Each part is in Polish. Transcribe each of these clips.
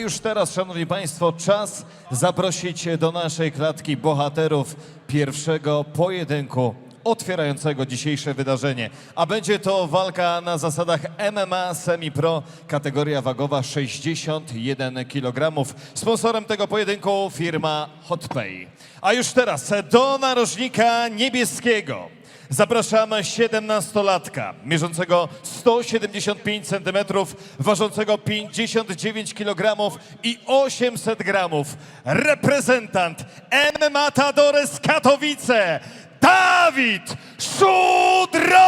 już teraz, szanowni państwo, czas zaprosić do naszej klatki bohaterów pierwszego pojedynku otwierającego dzisiejsze wydarzenie. A będzie to walka na zasadach MMA Semi-Pro, kategoria wagowa 61 kg. Sponsorem tego pojedynku firma HotPay. A już teraz do narożnika niebieskiego zapraszamy 17-latka, mierzącego 175 cm, ważącego 59 kg i 800 gramów. Reprezentant Matadores Katowice, Dawid Szudrowicz!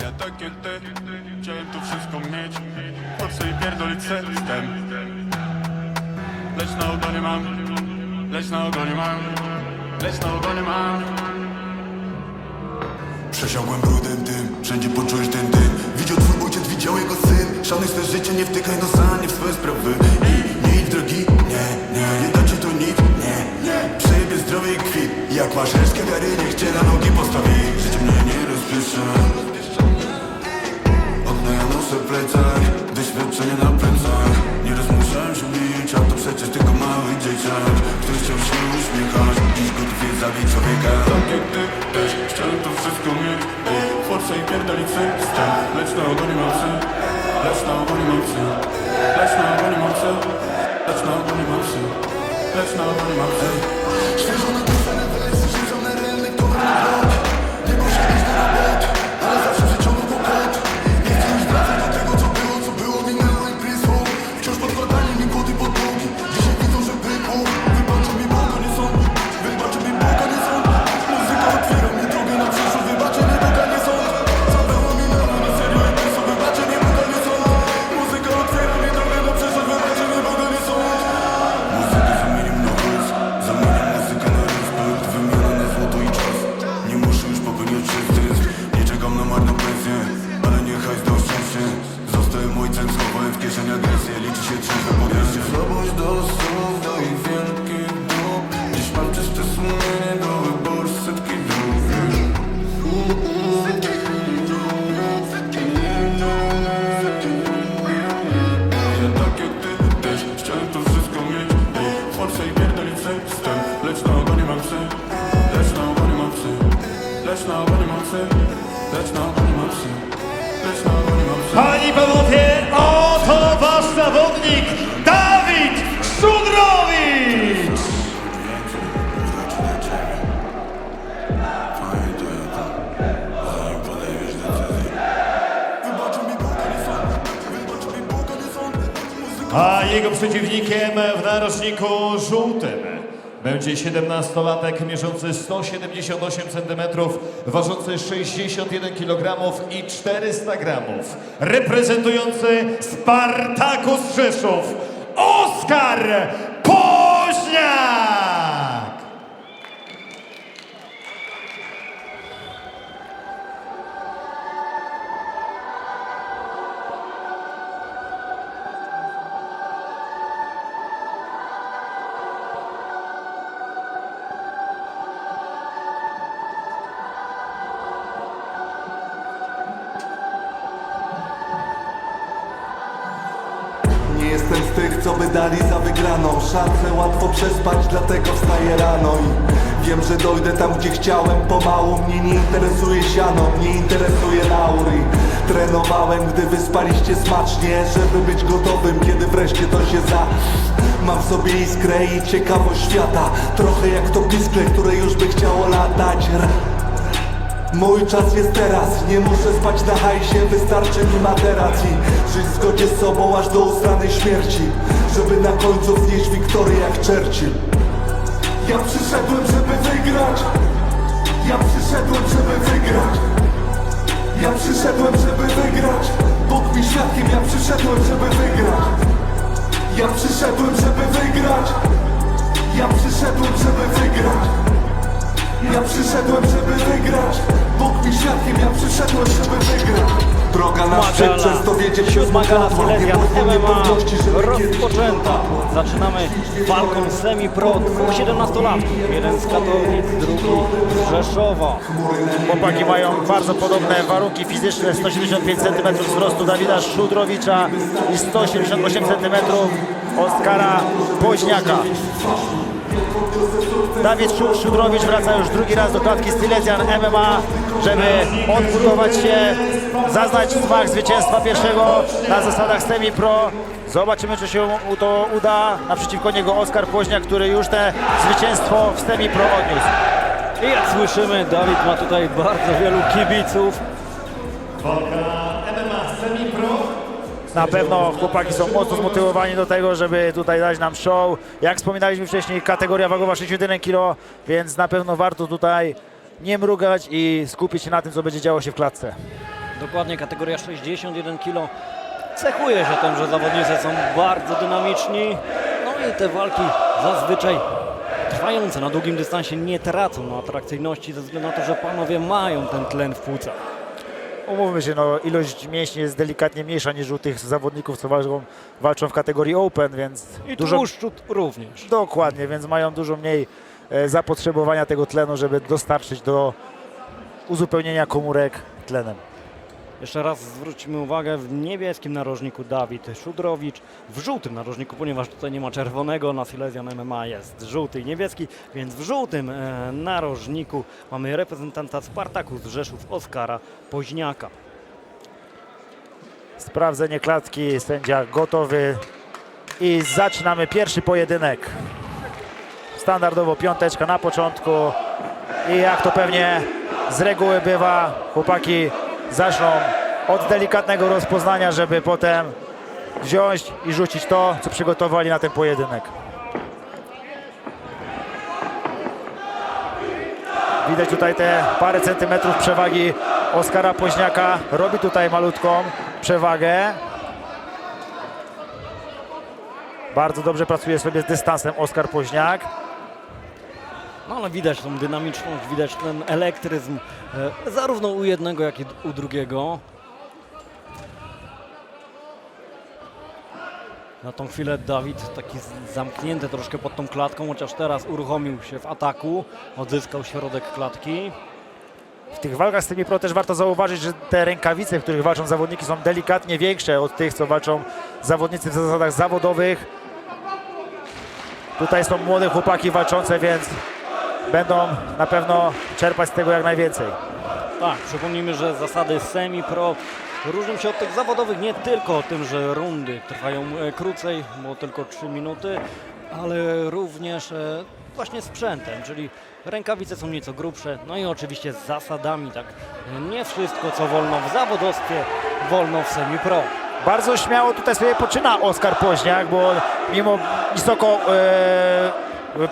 Ja tak jak ty, chciałem to wszystko mieć. Po co i pierdolić system. Lecz na ogonie mam, lecz na ogonie mam, lecz na ogonie mam. Przesiągłem brudem dym, wszędzie poczułeś ten dym. Widział twój ojciec, widział jego syn. Szanuj swe życie, nie wtykaj nosa, nie w swoje sprawy. I nie idź drogi, nie da ci to nic, nie przejebie zdrowie i kwit. Jak masz resztkę wiary, niech cię na nogi postawi. Życie mnie nie rozpiesza. Okno ja noszę w plecach, doświadczenie na plecach. Nie rozmuszałem się bić, a to przecież tylko mały dzieciak. Ktoś chciał się uśmiechać, dziś gotów jest zabić człowieka. Tak jak ty, też chciałem to wszystko mieć. Forsa i pierdolić system. Lecz na ogonie mocy, lecz na ogonie mocy, lecz na ogonie mocy, lecz na ogonie mocy, lecz na ogonie mocy. Świeżo napisane wersy, rzucone realny kolor na blok. Nie muszę iść na robot, ale zawsze przeciągnął kłopot. Nie chcę już wracać do tego, co było, minęło i prysło. Wciąż podkładanie mi kłody pod nogi. Dzisiaj widzą, że pykło. Wybaczy mi Boga, nie sąd. Wybaczy mi Boga, nie sąd. Muzyka otwiera mi drogę na przyszłość. Wybaczy mi Boga, nie sąd. Co było, minęło, na serio i prysło. Wybaczy mi Boga, nie sąd. Muzyka otwiera mi drogę na przyszłość. Wybaczy mi Boga, nie sąd. Muzykę zamieniam na głos. Zamieniam muzykę na respekt. Wymiana na złoto i czas. Nie muszę już popełniać przestępstw. Nie czekam na marną presję, ale niechaj zdał szczęście. Zostałem ojcem, schowałem w kieszeni agresję. Liczy się trzeźwe podejście. Słabość do słów, do ich wielkich dróg. Dziś mam czyste sumienie do wyboru setki dróg. Ja tak jak ty, też chciałem to wszystko mieć. Forsa i pierdolić system. Lecz na ogonie mam psy, lecz na ogonie mam psy, lecz na ogonie mam psy, lecz na ogonie mam psy, lecz na ogonie mam psy. Panie i panowie, oto wasz zawodnik, Dawid Szudrowicz! Wybaczy mi Boga, nie sąd. Wybaczy mi Boga, nie sąd. Muzyka A jego przeciwnikiem w narożniku żółtym będzie 17-latek mierzący 178 cm, ważący 61 kg i 400 gramów. Reprezentujący Spartakus Rzeszów, Oskar Poźniak! Nie jestem z tych, co by dali za wygraną. Szansę łatwo przespać, dlatego wstaję rano i wiem, że dojdę tam, gdzie chciałem. Pomału mnie nie interesuje siano, mnie interesuje laur. I trenowałem, gdy wyspaliście smacznie, żeby być gotowym, kiedy wreszcie to się za... Mam w sobie iskrę i ciekawość świata, trochę jak to piskle, które już by chciało latać. Mój czas jest teraz, nie muszę spać na hajsie, wystarczy mi materac i żyć w zgodzie z sobą aż do ustanej śmierci, żeby na końcu wnieść wiktorię jak Churchill. Ja przyszedłem, żeby wygrać. Ja przyszedłem, żeby wygrać. Ja przyszedłem, żeby wygrać. Bóg mi świadkiem, ja przyszedłem, żeby wygrać. Ja przyszedłem, żeby wygrać. Ja przyszedłem, żeby wygrać. Ja przyszedłem, żeby wygrać. Bóg mi świadkiem, ja przyszedłem, żeby wygrać. Droga na szczyt często wiedzie przez Siódma gala mgła. Nie Silesia pozwól MMA niepewności, żeby kiedyś rozpoczęta. Zaczynamy walką semi-pro dwóch 17-latków. Jeden z Katowic, drugi z Rzeszowa. Chłopaki mają bardzo podobne warunki fizyczne, 175 cm wzrostu Dawida Szudrowicza i 178 cm Oskara Woźniaka. Dawid Szudrowicz wraca już drugi raz do klatki Silesian MMA, żeby odbudować się, zaznać smak zwycięstwa pierwszego na zasadach semi-pro. Zobaczymy, czy się mu to uda. Naprzeciwko niego Oskar Woźniak, który już te zwycięstwo w semi-pro odniósł. I jak słyszymy, Dawid ma tutaj bardzo wielu kibiców. Na pewno chłopaki są mocno zmotywowani do tego, żeby tutaj dać nam show. Jak wspominaliśmy wcześniej, kategoria wagowa 61 kg, więc na pewno warto tutaj nie mrugać i skupić się na tym, co będzie działo się w klatce. Dokładnie kategoria 61 kg. Cechuje się tym, że zawodnicy są bardzo dynamiczni. No i te walki zazwyczaj trwające na długim dystansie nie tracą na atrakcyjności ze względu na to, że panowie mają ten tlen w płucach. Umówmy się, no, ilość mięśni jest delikatnie mniejsza niż u tych zawodników, co walczą w kategorii Open, więc I dużo... tłuszczu również. Dokładnie, więc mają dużo mniej zapotrzebowania tego tlenu, żeby dostarczyć do uzupełnienia komórek tlenem. Jeszcze raz zwróćmy uwagę, w niebieskim narożniku Dawid Szudrowicz, w żółtym narożniku, ponieważ tutaj nie ma czerwonego, na Silesian MMA jest żółty i niebieski, więc w żółtym narożniku mamy reprezentanta Spartakus Rzeszów Oskara Woźniaka. Sprawdzenie klatki, sędzia gotowy i zaczynamy pierwszy pojedynek. Standardowo piąteczka na początku i jak to pewnie z reguły bywa, chłopaki zaczną od delikatnego rozpoznania, żeby potem wziąć i rzucić to, co przygotowali na ten pojedynek. Widać tutaj te parę centymetrów przewagi Oskara Woźniaka. Robi tutaj malutką przewagę. Bardzo dobrze pracuje sobie z dystansem Oskar Woźniak. No ale widać tą dynamiczność, widać ten elektryzm zarówno u jednego, jak i u drugiego. Na tą chwilę Dawid taki zamknięty troszkę pod tą klatką, chociaż teraz uruchomił się w ataku, odzyskał środek klatki. W tych walkach z tymi pro też warto zauważyć, że te rękawice, w których walczą zawodniki, są delikatnie większe od tych, co walczą zawodnicy w zasadach zawodowych. Tutaj są młode chłopaki walczące, więc będą na pewno czerpać z tego jak najwięcej. Tak, przypomnijmy, że zasady semi-pro różnią się od tych zawodowych nie tylko tym, że rundy trwają krócej, bo tylko 3 minuty, ale również właśnie sprzętem, czyli rękawice są nieco grubsze, no i oczywiście z zasadami, tak, nie wszystko co wolno w zawodowstwie, wolno w semi-pro. Bardzo śmiało tutaj sobie poczyna Oskar Woźniak, bo mimo wysoko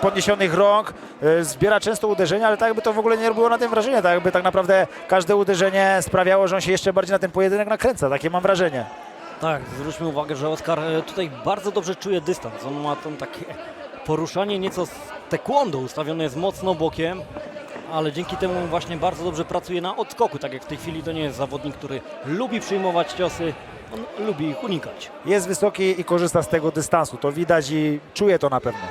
podniesionych rąk zbiera często uderzenia, ale tak jakby to w ogóle nie robiło na tym wrażenia, tak jakby tak naprawdę każde uderzenie sprawiało, że on się jeszcze bardziej na ten pojedynek nakręca, takie mam wrażenie. Tak, zwróćmy uwagę, że Oskar tutaj bardzo dobrze czuje dystans, on ma tam takie poruszanie nieco z taekwondo, ustawione jest mocno bokiem, ale dzięki temu właśnie bardzo dobrze pracuje na odskoku, tak jak w tej chwili to nie jest zawodnik, który lubi przyjmować ciosy, on lubi ich unikać. Jest wysoki i korzysta z tego dystansu, to widać i czuje to na pewno.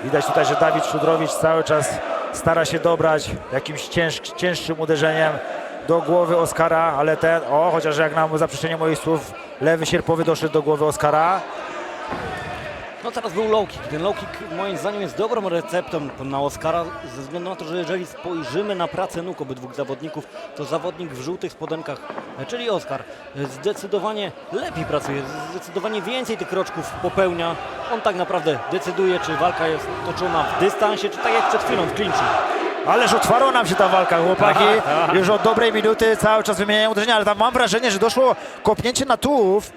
Widać tutaj, że Dawid Szudrowicz cały czas stara się dobrać jakimś cięższym uderzeniem do głowy Oskara, ale ten, chociaż jak na zaprzeczenie moich słów, lewy sierpowy doszedł do głowy Oskara. No teraz był low kick. Ten low kick moim zdaniem jest dobrą receptą na Oskara, ze względu na to, że jeżeli spojrzymy na pracę nóg obydwu zawodników, to zawodnik w żółtych spodenkach, czyli Oskar, zdecydowanie lepiej pracuje, zdecydowanie więcej tych kroczków popełnia. On tak naprawdę decyduje, czy walka jest toczona w dystansie, czy tak jak przed chwilą w klinczu. Ależ otwarła nam się ta walka, chłopaki. Już od dobrej minuty cały czas wymieniają uderzenia, ale tam mam wrażenie, że doszło kopnięcie na tułów.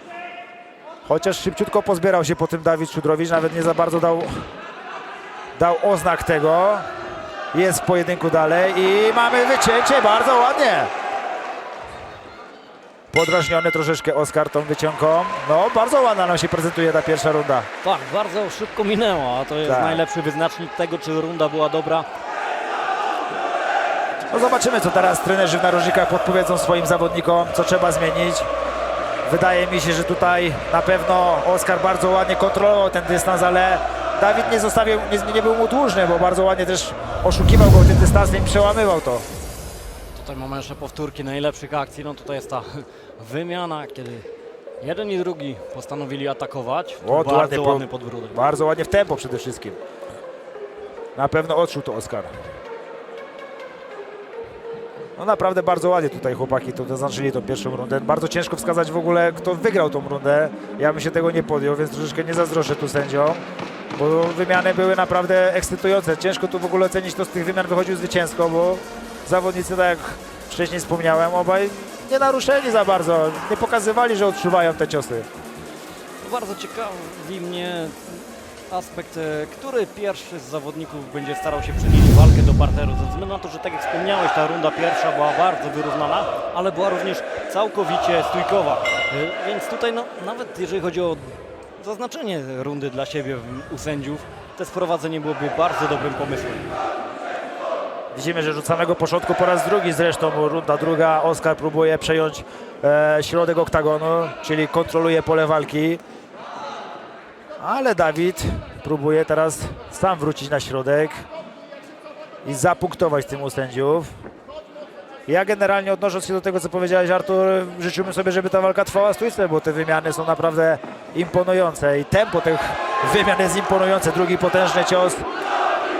Chociaż szybciutko pozbierał się po tym Dawid Szudrowicz, nawet nie za bardzo dał oznak tego. Jest w pojedynku dalej i mamy wycięcie, bardzo ładnie. podrażniony troszeczkę Oskar tą wyciągą. No, bardzo ładna nam się prezentuje ta pierwsza runda. Tak, bardzo szybko minęła, a to jest Tak. najlepszy wyznacznik tego, czy runda była dobra. No zobaczymy, co teraz trenerzy w narożnikach podpowiedzą swoim zawodnikom, co trzeba zmienić. Wydaje mi się, że tutaj na pewno Oskar bardzo ładnie kontrolował ten dystans, ale Dawid nie zostawił, nie był mu dłużny, bo bardzo ładnie też oszukiwał go tym dystansem i przełamywał to. Tutaj mamy jeszcze powtórki najlepszych akcji. No tutaj jest ta wymiana, kiedy jeden i drugi postanowili atakować. O, tu Bardzo ładnie ładny podbródek. Bardzo ładnie w tempo przede wszystkim. Na pewno odczuł to Oskar. No naprawdę bardzo ładnie tutaj chłopaki to zaznaczyli tą pierwszą rundę. Bardzo ciężko wskazać w ogóle, kto wygrał tą rundę. Ja bym się tego nie podjął, więc troszeczkę nie zazdroszczę tu sędziom, bo wymiany były naprawdę ekscytujące. Ciężko tu w ogóle ocenić, kto z tych wymian wychodził zwycięsko, bo zawodnicy, tak jak wcześniej wspomniałem, obaj nie naruszeni za bardzo, nie pokazywali, że odczuwają te ciosy. Bardzo ciekawi mnie aspekt, który pierwszy z zawodników będzie starał się przenieść walkę do parteru. Ze względu na to, że tak jak wspomniałeś, ta runda pierwsza była bardzo wyrównana, ale była również całkowicie stójkowa. Więc tutaj no, nawet jeżeli chodzi o zaznaczenie rundy dla siebie u sędziów, to sprowadzenie byłoby bardzo dobrym pomysłem. Widzimy, że od samego początku po raz drugi zresztą runda druga. Oskar próbuje przejąć środek oktagonu, czyli kontroluje pole walki. Ale Dawid próbuje teraz sam wrócić na środek i zapunktować tym u sędziów. Ja generalnie odnosząc się do tego, co powiedziałeś, Artur, życzyłbym sobie, żeby ta walka trwała stójce, bo te wymiany są naprawdę imponujące i tempo tych wymian jest imponujące. Drugi potężny cios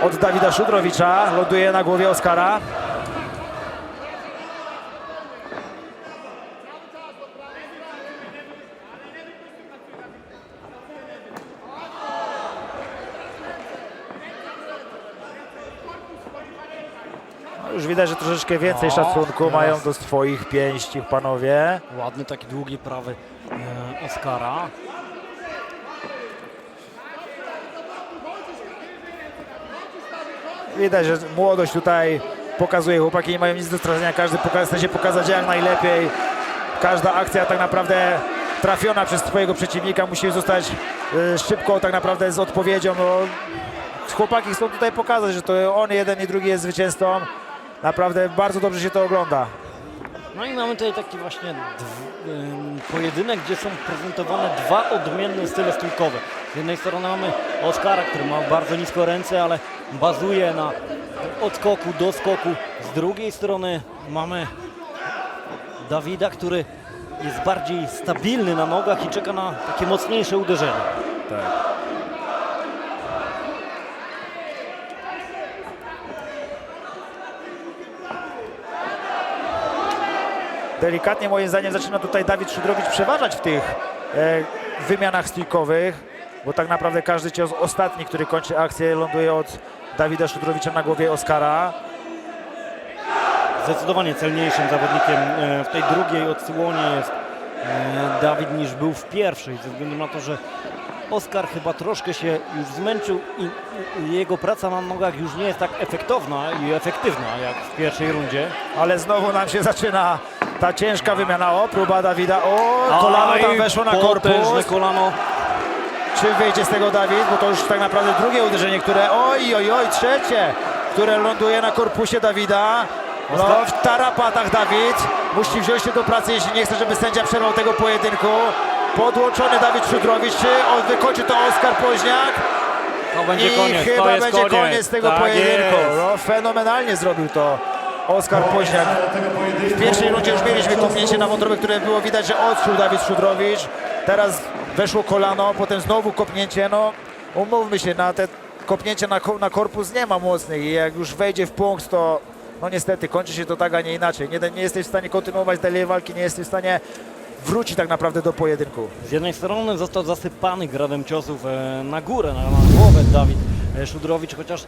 od Dawida Szudrowicza ląduje na głowie Oskara. No już widać, że troszeczkę więcej O, szacunku teraz. mają do swoich pięści panowie. Ładny taki długi prawy Oskara. Widać, że młodość tutaj pokazuje, chłopaki nie mają nic do stracenia, każdy chce się pokazać jak najlepiej. Każda akcja tak naprawdę trafiona przez swojego przeciwnika musi zostać szybko tak naprawdę z odpowiedzią. No, chłopaki chcą tutaj pokazać, że to on jeden i drugi jest zwycięzcą. Naprawdę bardzo dobrze się to ogląda. No i mamy tutaj taki właśnie pojedynek, gdzie są prezentowane dwa odmienne style stójkowe. Z jednej strony mamy Oskara, który ma bardzo nisko ręce, ale bazuje na odskoku do skoku. Z drugiej strony mamy Dawida, który jest bardziej stabilny na nogach i czeka na takie mocniejsze uderzenie. Delikatnie moim zdaniem zaczyna tutaj Dawid Szudrowicz przeważać w tych wymianach stójkowych, bo tak naprawdę każdy cios ostatni, który kończy akcję, ląduje od Dawida Szudrowicza na głowie Oskara. Zdecydowanie celniejszym zawodnikiem w tej drugiej odsłonie jest Dawid niż był w pierwszej, ze względu na to, że Oskar chyba troszkę się już zmęczył i jego praca na nogach już nie jest tak efektowna i efektywna jak w pierwszej rundzie. Ale znowu nam się zaczyna ta ciężka wymiana. O, próba Dawida. O, kolano tam weszło na potężne korpus. kolano. Czy wyjdzie z tego Dawid? Bo to już tak naprawdę drugie uderzenie, które... Oj, trzecie, które ląduje na korpusie Dawida. No, w tarapatach Dawid musi wziąć się do pracy, jeśli nie chce, żeby sędzia przerwał tego pojedynku. Podłączony Dawid Szudrowicz, czy wykończy to Oskar Poźniak? To będzie I koniec, chyba to jest będzie koniec tego Tak pojedynku. jest. No, fenomenalnie zrobił to Oskar Poźniak. W pierwszej rundzie już mieliśmy kopnięcie na wątrobę, które było widać, że odczuł Dawid Szudrowicz. Teraz weszło kolano, potem znowu kopnięcie. No, umówmy się, na te kopnięcia na korpus nie ma mocnych i jak już wejdzie w punkt, to no niestety kończy się to tak, a nie inaczej. Nie jesteś w stanie kontynuować dalej walki, nie jesteś w stanie wrócić tak naprawdę do pojedynku. Z jednej strony został zasypany gradem ciosów na górę, na głowę Dawid Szudrowicz, chociaż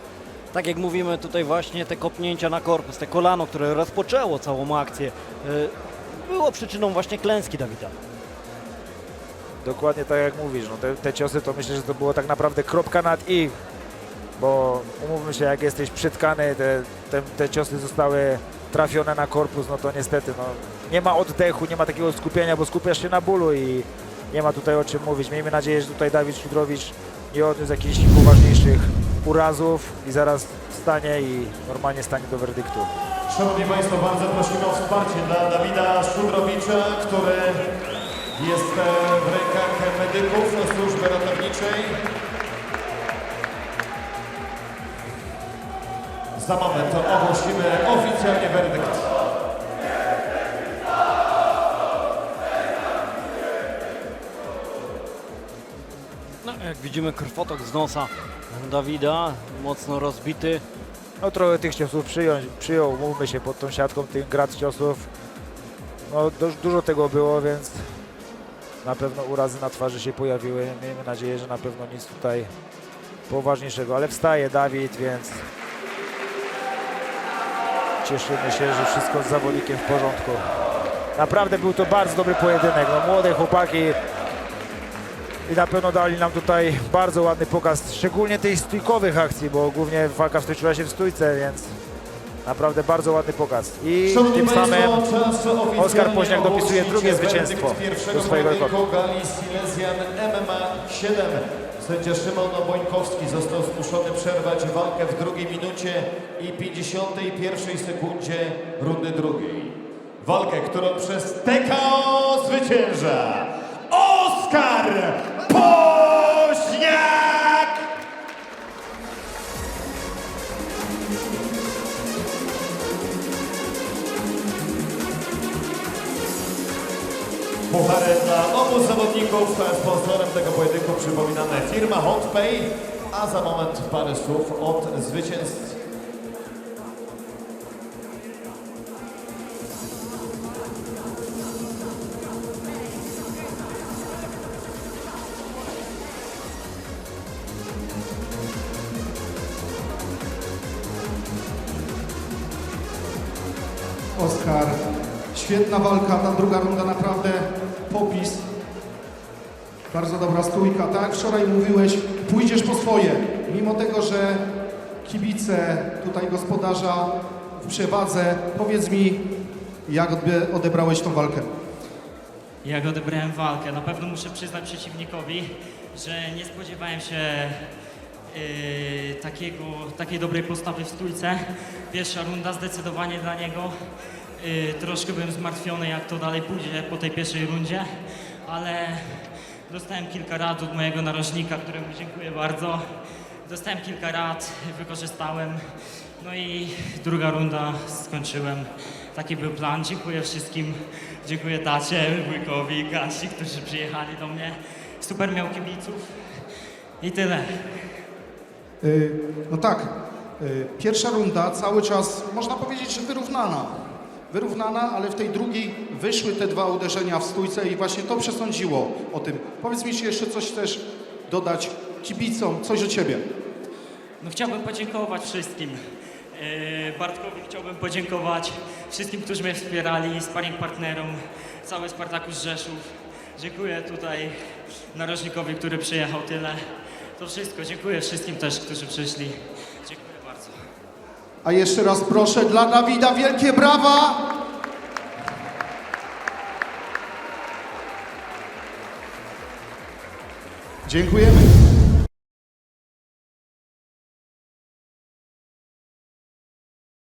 tak jak mówimy tutaj właśnie te kopnięcia na korpus, te kolano, które rozpoczęło całą akcję, było przyczyną właśnie klęski Dawida. Dokładnie tak jak mówisz, no te ciosy to myślę, że to było tak naprawdę kropka nad i, bo umówmy się, jak jesteś przytkany, te ciosy zostały trafione na korpus, no to niestety no, nie ma oddechu, nie ma takiego skupienia, bo skupiasz się na bólu i nie ma tutaj o czym mówić. Miejmy nadzieję, że tutaj Dawid Szudrowicz nie odniósł jakichś poważniejszych urazów i zaraz wstanie i normalnie stanie do werdyktu. Szanowni Państwo, bardzo prosimy o wsparcie dla Dawida Szudrowicza, który jest w rękach medyków służby ratowniczej. Za moment ogłosimy oficjalnie werdykt. No, jak widzimy, krwotok z nosa Dawida, mocno rozbity. No trochę tych ciosów przyjął, mówmy się, pod tą siatką, tych grad ciosów. No dużo tego było, więc na pewno urazy na twarzy się pojawiły. Miejmy nadzieję, że na pewno nic tutaj poważniejszego, ale wstaje Dawid, więc cieszymy się, że wszystko z zawodnikiem w porządku. Naprawdę był to bardzo dobry pojedynek, no młode chłopaki i na pewno dali nam tutaj bardzo ładny pokaz, szczególnie tych stójkowych akcji, bo głównie walka stoczyła się w stójce, więc naprawdę bardzo ładny pokaz. I Szanowni tym Państwo, samym czas oficjalnie Oskar Poźniak dopisuje ogłosić drugie werdykt zwycięstwo pierwszego do swojego rekordu. pojedynku gali Silesian MMA 7. Sędzia Szymon Bońkowski został zmuszony przerwać walkę w 2 minucie i 51 sekundzie rundy drugiej. Walkę, którą przez TKO zwycięża Oskar Poźniak! Puchary dla obu zawodników. Sponsorem tego pojedynku, przypominamy, firma HotPay, a za moment parę słów od zwycięzcy. Oskar, świetna walka, ta druga runda naprawdę popis. Bardzo dobra stójka. Tak jak wczoraj mówiłeś, pójdziesz po swoje. Mimo tego, że kibice tutaj gospodarza w przewadze, powiedz mi, jak odebrałeś tą walkę? Jak odebrałem walkę? Na pewno muszę przyznać przeciwnikowi, że nie spodziewałem się takiej dobrej postawy w stójce. Pierwsza runda zdecydowanie dla niego. Troszkę byłem zmartwiony, jak to dalej pójdzie po tej pierwszej rundzie, ale dostałem kilka rad od mojego narożnika, któremu dziękuję bardzo. Dostałem kilka rad, wykorzystałem, no i druga runda skończyłem. Taki był plan. Dziękuję wszystkim. Dziękuję tacie, wujkowi, Kasi, którzy przyjechali do mnie. Super miał kibiców i tyle. No tak, pierwsza runda cały czas, można powiedzieć, że wyrównana. Wyrównana, ale w tej drugiej wyszły te dwa uderzenia w stójce i właśnie to przesądziło o tym. Powiedz mi, czy jeszcze coś chcesz dodać kibicom, coś o ciebie. No chciałbym podziękować wszystkim. Bartkowi chciałbym podziękować, wszystkim, którzy mnie wspierali, sparring partnerom, cały Spartakus Rzeszów. Dziękuję tutaj narożnikowi, który przyjechał, tyle. To wszystko. Dziękuję wszystkim też, którzy przyszli. Dziękuję bardzo. A jeszcze raz proszę dla Dawida wielkie brawa! Dziękujemy.